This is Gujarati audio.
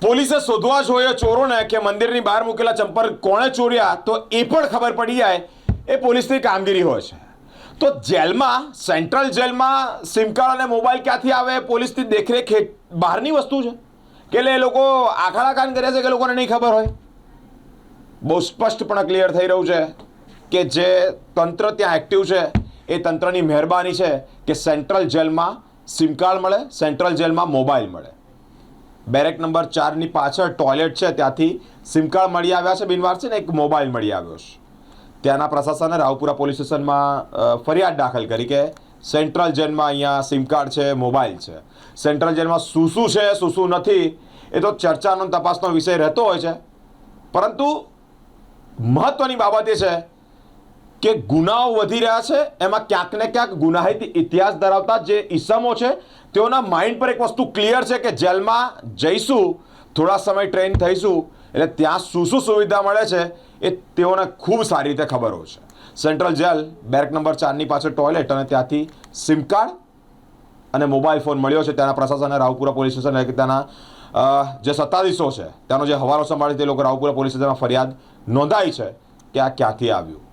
પોલીસે શોધવા જોઈએ ચોરોને કે મંદિરની બહાર મૂકેલા ચંપલ કોણે ચોર્યા તો એ પણ ખબર પડી જાય એ પોલીસની કામગીરી હોય છે. તો જેલમાં સેન્ટ્રલ જેલમાં સિમ કાર્ડ અને મોબાઈલ ક્યાંથી આવે પોલીસની દેખરેખ બહારની વસ્તુ છે કે એટલે એ લોકો આખાડા કાન કર્યા છે કે લોકોને નહીં ખબર હોય. બહુ સ્પષ્ટપણે ક્લિયર થઈ રહ્યું છે કે જે તંત્ર ત્યાં એક્ટિવ છે એ તંત્રની મહેરબાની છે કે સેન્ટ્રલ જેલમાં સિમ કાર્ડ મળે, સેન્ટ્રલ જેલમાં મોબાઈલ મળે. બેરેક નંબર 4ની પાછળ ટોયલેટ છે ત્યાંથી સિમ કાર્ડ મળી આવ્યા છે બિનવારસી ને એક મોબાઈલ મળી આવ્યો છે. ત્યાંના પ્રશાસને રાવપુરા પોલીસ સ્ટેશનમાં ફરિયાદ દાખલ કરી કે સેન્ટ્રલ જેલમાં અહીંયા સિમ કાર્ડ છે, મોબાઈલ છે. સેન્ટ્રલ જેલમાં શું શું છે શું શું નથી એ તો ચર્ચાનો તપાસનો વિષય રહેતો હોય છે, પરંતુ મહત્વની બાબત એ છે કે ગુનાઓ વધી રહ્યા છે. એમાં ક્યાંક ને ક્યાંક ગુનાહિત ઇતિહાસ ધરાવતા જે ઈસમો છે તેઓના માઇન્ડ પર એક વસ્તુ ક્લિયર છે કે જેલમાં જઈશું, થોડા સમય ટ્રેન થઈશું એટલે ત્યાં શું શું સુવિધા મળે છે એ તેઓને ખૂબ સારી રીતે ખબર હોય છે. સેન્ટ્રલ જેલ બેરેક નંબર 4ની પાછળ ટોયલેટ અને ત્યાંથી સિમ કાર્ડ અને મોબાઈલ ફોન મળ્યો છે. ત્યાંના પ્રશાસને રાવપુરા પોલીસ સ્ટેશન કે ત્યાંના જે સત્તાધીશો છે ત્યાંનો જે હવાલો સંભાળે તે લોકો રાવપુરા પોલીસ સ્ટેશનમાં ફરિયાદ નોંધાઈ છે કે આ ક્યાંથી આવ્યું.